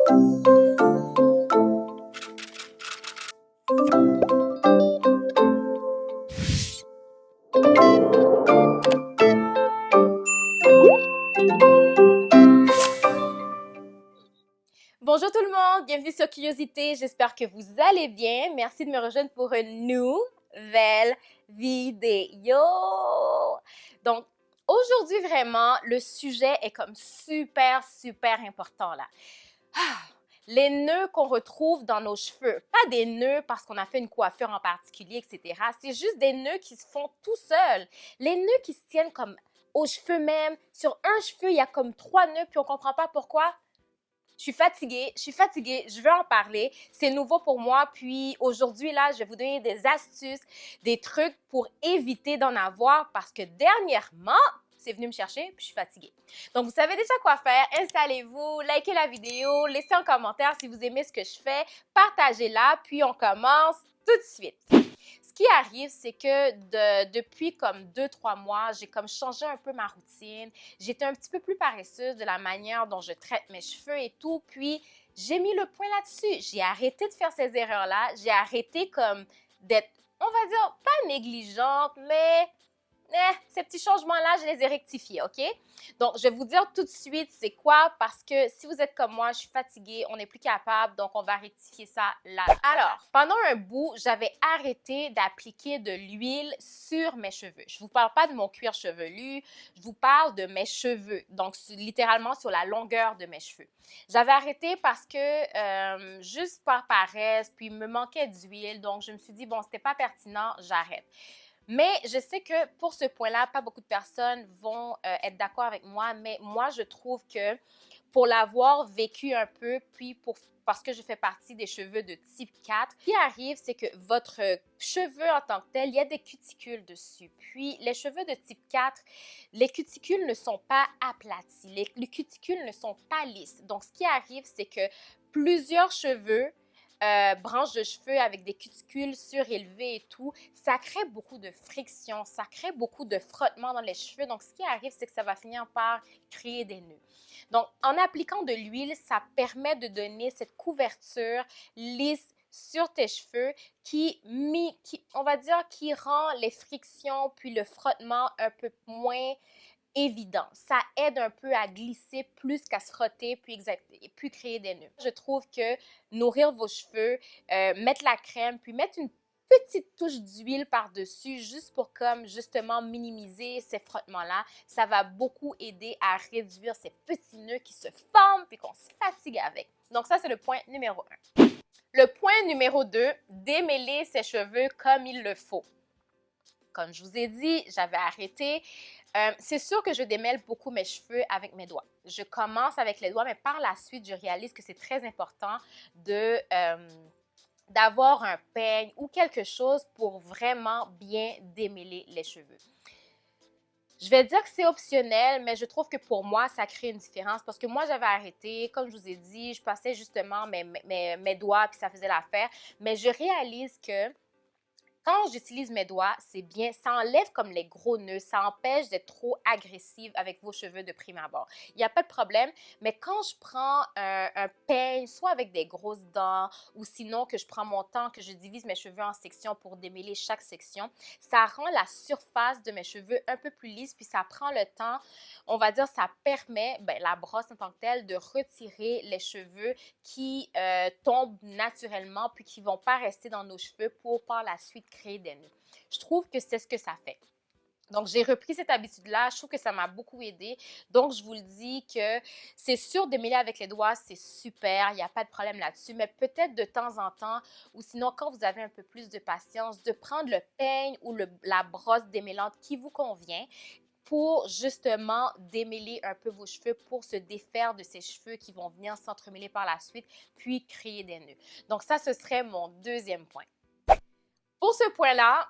Bonjour tout le monde, bienvenue sur Curiosité, j'espère que vous allez bien. Merci de me rejoindre pour une nouvelle vidéo. Donc, aujourd'hui vraiment, le sujet est comme super important là. Les nœuds qu'on retrouve dans nos cheveux, pas des nœuds parce qu'on a fait une coiffure en particulier, etc. C'est juste des nœuds qui se font tout seuls. Les nœuds qui se tiennent comme aux cheveux même. Sur un cheveu, il y a comme 3 nœuds puis on comprend pas pourquoi. Je suis fatiguée, je veux en parler. C'est nouveau pour moi. Puis aujourd'hui, là, je vais vous donner des astuces, des trucs pour éviter d'en avoir parce que dernièrement, c'est venu me chercher puis je suis fatiguée. Donc, vous savez déjà quoi faire. Installez-vous, likez la vidéo, laissez un commentaire si vous aimez ce que je fais, partagez-la, puis on commence tout de suite. Ce qui arrive, c'est que depuis comme 2-3 mois, j'ai comme changé un peu ma routine. J'étais un petit peu plus paresseuse de la manière dont je traite mes cheveux et tout. Puis, j'ai mis le point là-dessus. J'ai arrêté de faire ces erreurs-là. J'ai arrêté comme d'être, on va dire, pas négligente, mais ces petits changements-là, je les ai rectifiés, OK? Donc, je vais vous dire tout de suite c'est quoi parce que si vous êtes comme moi, je suis fatiguée, on n'est plus capable, donc on va rectifier ça là. Alors, pendant un bout, j'avais arrêté d'appliquer de l'huile sur mes cheveux. Je ne vous parle pas de mon cuir chevelu, je vous parle de mes cheveux, donc littéralement sur la longueur de mes cheveux. J'avais arrêté parce que juste par paresse, puis il me manquait d'huile, donc je me suis dit, bon, c'était pas pertinent, j'arrête. Mais je sais que pour ce point-là, pas beaucoup de personnes vont être d'accord avec moi, mais moi, je trouve que pour l'avoir vécu un peu, puis parce que je fais partie des cheveux de type 4, ce qui arrive, c'est que votre cheveu en tant que tel, il y a des cuticules dessus. Puis les cheveux de type 4, les cuticules ne sont pas aplatis, les cuticules ne sont pas lisses. Donc, ce qui arrive, c'est que plusieurs cheveux branches de cheveux avec des cuticules surélevées et tout, ça crée beaucoup de friction, ça crée beaucoup de frottement dans les cheveux. Donc, ce qui arrive, c'est que ça va finir par créer des nœuds. Donc, en appliquant de l'huile, ça permet de donner cette couverture lisse sur tes cheveux qui on va dire, qui rend les frictions puis le frottement un peu moins évident. Ça aide un peu à glisser plus qu'à se frotter puis créer des nœuds. Je trouve que nourrir vos cheveux, mettre la crème, puis mettre une petite touche d'huile par-dessus juste pour comme justement minimiser ces frottements-là, ça va beaucoup aider à réduire ces petits nœuds qui se forment puis qu'on se fatigue avec. Donc ça, c'est le point numéro 1. Le point numéro 2, démêler ses cheveux comme il le faut. Comme je vous ai dit, j'avais arrêté. C'est sûr que je démêle beaucoup mes cheveux avec mes doigts. Je commence avec les doigts, mais par la suite, je réalise que c'est très important d'avoir un peigne ou quelque chose pour vraiment bien démêler les cheveux. Je vais dire que c'est optionnel, mais je trouve que pour moi, ça crée une différence parce que moi, j'avais arrêté, comme je vous ai dit, je passais justement mes doigts puis ça faisait l'affaire, mais je réalise que quand j'utilise mes doigts, c'est bien, ça enlève comme les gros nœuds, ça empêche d'être trop agressive avec vos cheveux de prime abord. Il n'y a pas de problème, mais quand je prends un peigne, soit avec des grosses dents ou sinon que je prends mon temps, que je divise mes cheveux en sections pour démêler chaque section, ça rend la surface de mes cheveux un peu plus lisse, puis ça prend le temps, on va dire, ça permet, la brosse en tant que telle, de retirer les cheveux qui tombent naturellement puis qui ne vont pas rester dans nos cheveux pour par la suite créer des nœuds. Je trouve que c'est ce que ça fait. Donc, j'ai repris cette habitude-là. Je trouve que ça m'a beaucoup aidé. Donc, je vous le dis que c'est sûr, démêler avec les doigts, c'est super. Il n'y a pas de problème là-dessus. Mais peut-être de temps en temps, ou sinon, quand vous avez un peu plus de patience, de prendre le peigne ou la brosse démêlante qui vous convient pour justement démêler un peu vos cheveux, pour se défaire de ces cheveux qui vont venir s'entremêler par la suite, puis créer des nœuds. Donc, ça, ce serait mon deuxième point. Pour ce point-là,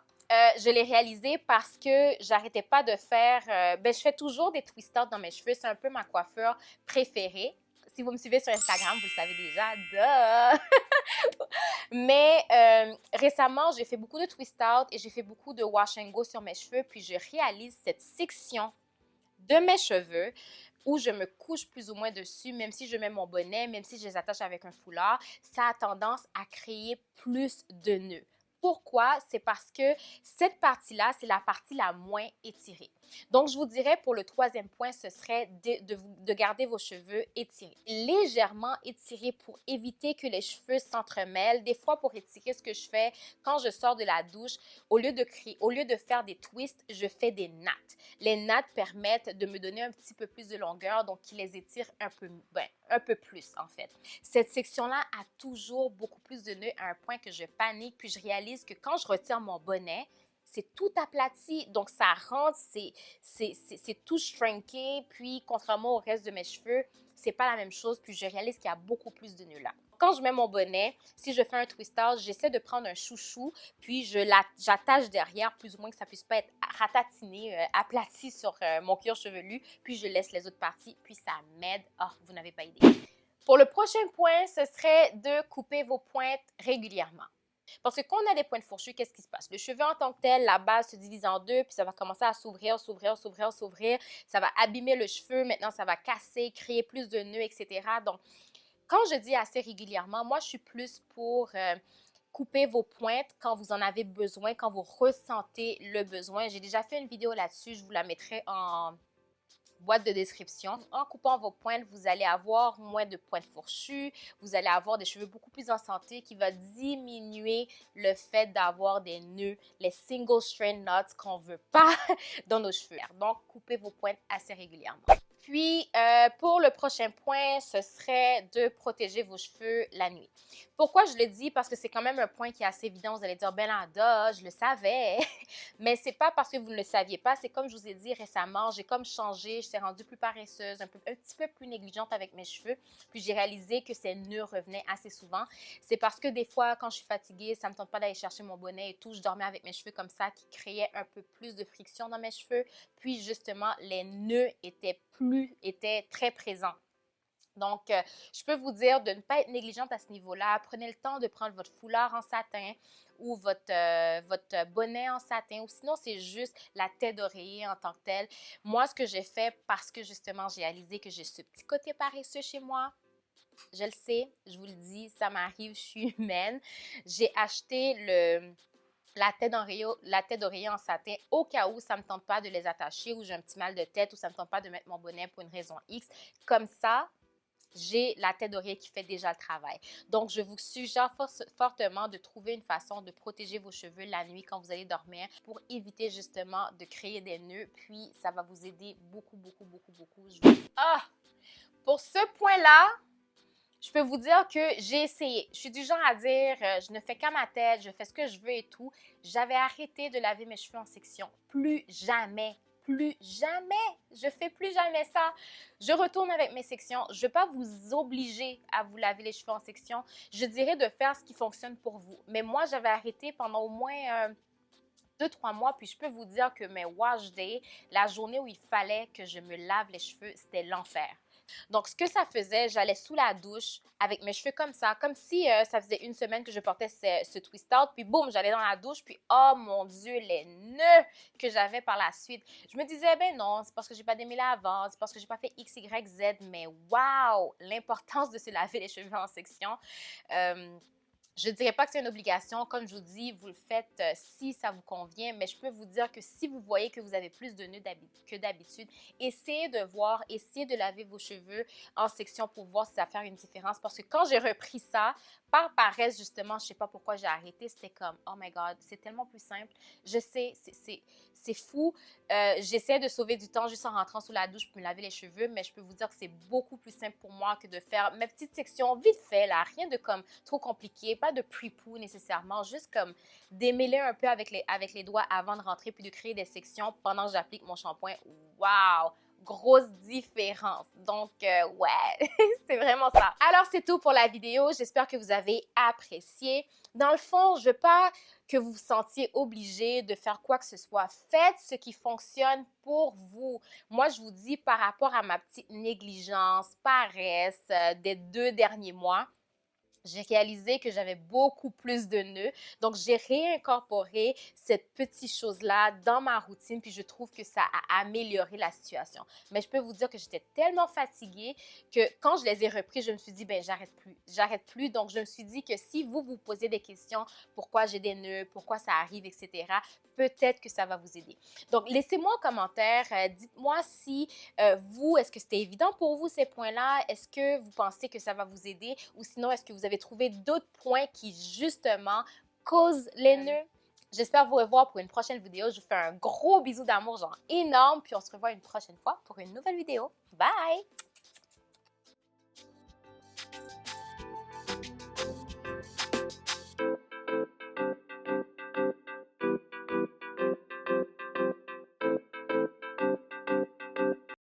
je l'ai réalisé parce que j'arrêtais pas de faire... je fais toujours des twist-outs dans mes cheveux. C'est un peu ma coiffure préférée. Si vous me suivez sur Instagram, vous le savez déjà. Duh! Mais récemment, j'ai fait beaucoup de twist-out et j'ai fait beaucoup de wash and go sur mes cheveux. Puis je réalise cette section de mes cheveux où je me couche plus ou moins dessus, même si je mets mon bonnet, même si je les attache avec un foulard, ça a tendance à créer plus de nœuds. Pourquoi? C'est parce que cette partie-là, c'est la partie la moins étirée. Donc, je vous dirais pour le troisième point, ce serait de garder vos cheveux étirés. Légèrement étirés pour éviter que les cheveux s'entremêlent. Des fois, pour étirer, ce que je fais quand je sors de la douche, au lieu de faire des twists, je fais des nattes. Les nattes permettent de me donner un petit peu plus de longueur, donc qui les étire un peu plus en fait. Cette section-là a toujours beaucoup plus de nœuds à un point que je panique, puis je réalise que quand je retire mon bonnet, c'est tout aplati, donc ça rentre, c'est tout shrinké, puis contrairement au reste de mes cheveux, c'est pas la même chose, puis je réalise qu'il y a beaucoup plus de nœuds là. Quand je mets mon bonnet, si je fais un twistage, j'essaie de prendre un chouchou, puis j'attache derrière, plus ou moins que ça puisse pas être ratatiné, aplati sur mon cuir chevelu, puis je laisse les autres parties, puis ça m'aide. Oh, vous n'avez pas idée. Pour le prochain point, ce serait de couper vos pointes régulièrement. Parce que quand on a des pointes fourchues, qu'est-ce qui se passe? Le cheveu en tant que tel, la base se divise en deux, puis ça va commencer à s'ouvrir, s'ouvrir, s'ouvrir, s'ouvrir. Ça va abîmer le cheveu. Maintenant, ça va casser, créer plus de nœuds, etc. Donc, quand je dis assez régulièrement, moi, je suis plus pour couper vos pointes quand vous en avez besoin, quand vous ressentez le besoin. J'ai déjà fait une vidéo là-dessus, je vous la mettrai en boîte de description. En coupant vos pointes, vous allez avoir moins de pointes fourchues, vous allez avoir des cheveux beaucoup plus en santé qui va diminuer le fait d'avoir des nœuds, les single strand knots qu'on veut pas dans nos cheveux. Donc, coupez vos pointes assez régulièrement. Puis, pour le prochain point, ce serait de protéger vos cheveux la nuit. Pourquoi je le dis? Parce que c'est quand même un point qui est assez évident. Vous allez dire, Belanda, je le savais. Mais c'est pas parce que vous ne le saviez pas. C'est comme je vous ai dit récemment, j'ai comme changé. Je suis rendue plus paresseuse, un petit peu plus négligente avec mes cheveux. Puis j'ai réalisé que ces nœuds revenaient assez souvent. C'est parce que des fois, quand je suis fatiguée, ça me tente pas d'aller chercher mon bonnet et tout. Je dormais avec mes cheveux comme ça qui créait un peu plus de friction dans mes cheveux. Puis justement, les nœuds étaient très présents. Donc, je peux vous dire de ne pas être négligente à ce niveau-là. Prenez le temps de prendre votre foulard en satin ou votre bonnet en satin, ou sinon, c'est juste la tête d'oreiller en tant que telle. Moi, ce que j'ai fait, parce que justement, j'ai réalisé que j'ai ce petit côté paresseux chez moi, je le sais, je vous le dis, ça m'arrive, je suis humaine. J'ai acheté la tête d'oreiller en satin au cas où ça ne me tente pas de les attacher ou j'ai un petit mal de tête ou ça ne me tente pas de mettre mon bonnet pour une raison X. Comme ça, j'ai la tête d'oreiller qui fait déjà le travail. Donc, je vous suggère fortement de trouver une façon de protéger vos cheveux la nuit quand vous allez dormir pour éviter justement de créer des nœuds. Puis, ça va vous aider beaucoup, beaucoup, beaucoup, beaucoup. Pour ce point-là, je peux vous dire que j'ai essayé. Je suis du genre à dire, je ne fais qu'à ma tête, je fais ce que je veux et tout. J'avais arrêté de laver mes cheveux en section. Plus jamais. Plus jamais. Je fais plus jamais ça. Je retourne avec mes sections. Je ne vais pas vous obliger à vous laver les cheveux en section. Je dirais de faire ce qui fonctionne pour vous. Mais moi, j'avais arrêté pendant au moins 2-3 mois, puis je peux vous dire que mes wash days, la journée où il fallait que je me lave les cheveux, c'était l'enfer. Donc, ce que ça faisait, j'allais sous la douche avec mes cheveux comme ça, comme si ça faisait une semaine que je portais ce twist-out, puis boum, j'allais dans la douche, puis oh mon Dieu, les nœuds que j'avais par la suite. Je me disais, ben non, c'est parce que j'ai pas démêlé avant, c'est parce que j'ai pas fait X, Y, Z, mais wow, l'importance de se laver les cheveux en section. Je ne dirais pas que c'est une obligation. Comme je vous dis, vous le faites si ça vous convient, mais je peux vous dire que si vous voyez que vous avez plus de nœuds que d'habitude, essayez de laver vos cheveux en section pour voir si ça va faire une différence. Parce que quand j'ai repris ça, par paresse, justement, je ne sais pas pourquoi j'ai arrêté, c'était comme, oh my God, c'est tellement plus simple. Je sais, c'est fou. J'essaie de sauver du temps juste en rentrant sous la douche pour me laver les cheveux, mais je peux vous dire que c'est beaucoup plus simple pour moi que de faire mes petites sections vite fait, là. Rien de comme trop compliqué, pas de pre-poo nécessairement, juste comme démêler un peu avec les doigts avant de rentrer puis de créer des sections pendant que j'applique mon shampoing. Wow! Grosse différence. Donc, ouais, c'est vraiment ça. Alors, c'est tout pour la vidéo. J'espère que vous avez apprécié. Dans le fond, je veux pas que vous vous sentiez obligé de faire quoi que ce soit. Faites ce qui fonctionne pour vous. Moi, je vous dis par rapport à ma petite négligence, paresse des 2 derniers mois, j'ai réalisé que j'avais beaucoup plus de nœuds. Donc, j'ai réincorporé cette petite chose-là dans ma routine, puis je trouve que ça a amélioré la situation. Mais je peux vous dire que j'étais tellement fatiguée que quand je les ai repris, je me suis dit, ben j'arrête plus, j'arrête plus. Donc, je me suis dit que si vous vous posez des questions, pourquoi j'ai des nœuds, pourquoi ça arrive, etc., peut-être que ça va vous aider. Donc, laissez-moi en commentaire, dites-moi si vous, est-ce que c'était évident pour vous ces points-là? Est-ce que vous pensez que ça va vous aider? Ou sinon, est-ce que vous avez trouvé d'autres points qui, justement, causent les nœuds? J'espère vous revoir pour une prochaine vidéo. Je vous fais un gros bisou d'amour, genre énorme. Puis on se revoit une prochaine fois pour une nouvelle vidéo. Bye!